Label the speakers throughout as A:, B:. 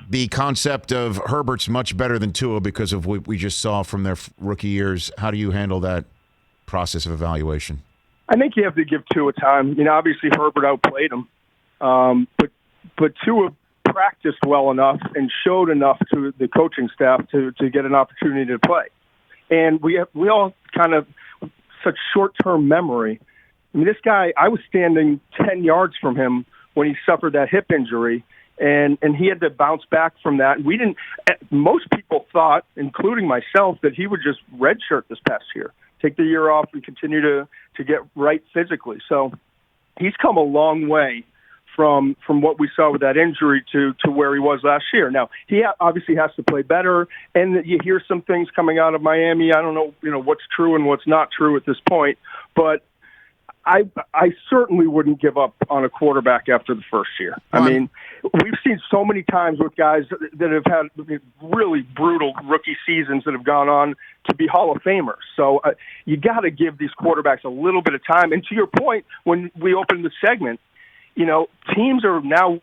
A: the concept of Herbert's much better than Tua because of what we just saw from their rookie years. How do you handle that process of evaluation?
B: I think you have to give Tua time. Obviously Herbert outplayed him, but Tua practiced well enough and showed enough to the coaching staff to get an opportunity to play. And we all kind of such short-term memory. I mean, this guy, I was standing 10 yards from him when he suffered that hip injury, and he had to bounce back from that. And we didn't. Most people thought, including myself, that he would just redshirt this past year, take the year off, and continue to get right physically. So he's come a long way from what we saw with that injury to where he was last year. Now, he obviously has to play better, and you hear some things coming out of Miami. I don't know, what's true and what's not true at this point, but I certainly wouldn't give up on a quarterback after the first year. I mean, we've seen so many times with guys that have had really brutal rookie seasons that have gone on to be Hall of Famers. So you got to give these quarterbacks a little bit of time. And to your point, when we opened the segment, teams are now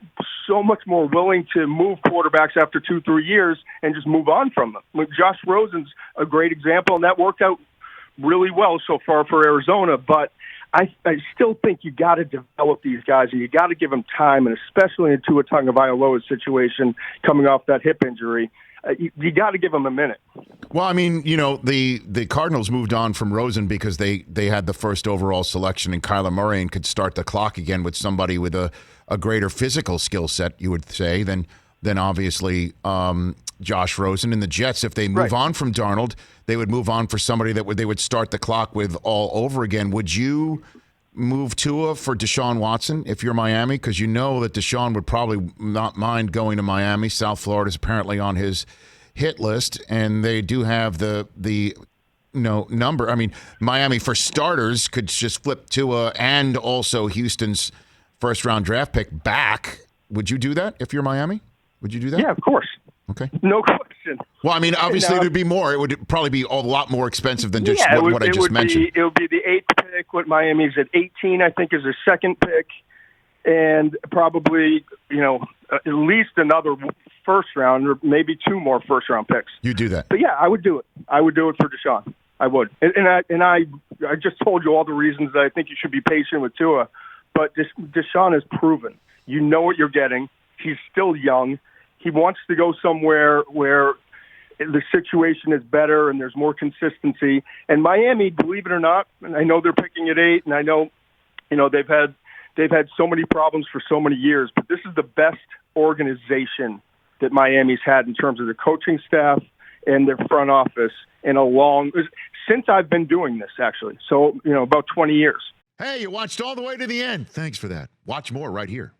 B: so much more willing to move quarterbacks after 2-3 years and just move on from them. I mean, Josh Rosen's a great example, and that worked out really well so far for Arizona. But I still think you got to develop these guys, and you got to give them time, and especially in Tua Tagovailoa's situation coming off that hip injury. You got to give them a minute.
A: Well, I mean, the Cardinals moved on from Rosen because they had the first overall selection in Kyler Murray and could start the clock again with somebody with a greater physical skill set, you would say, than obviously Josh Rosen. And the Jets, if they move on from Darnold, they would move on for somebody that they would start the clock with all over again. Would you move Tua for Deshaun Watson if you're Miami? Because you know that Deshaun would probably not mind going to Miami. South Florida is apparently on his hit list, and they do have the number. I mean, Miami, for starters, could just flip Tua and also Houston's first-round draft pick back. Would you do that if you're Miami? Would you do that?
B: Yeah, of course.
A: Okay.
B: No question.
A: Well, I mean, obviously there'd be more. It would probably be a lot more expensive than just what I just mentioned.
B: It would be the 8th pick. What Miami's at 18, I think, is their second pick, and probably at least another first round or maybe 2 more first round picks.
A: You do that?
B: But yeah, I would do it. I would do it for Deshaun. I would. And I just told you all the reasons that I think you should be patient with Tua, but Deshaun has proven. You know what you're getting. He's still young. He wants to go somewhere where the situation is better and there's more consistency. And Miami, believe it or not, and I know they're picking at 8, and I know, they've had so many problems for so many years, but this is the best organization that Miami's had in terms of the coaching staff and their front office since I've been doing this, actually. So, about 20 years.
A: Hey, you watched all the way to the end. Thanks for that. Watch more right here.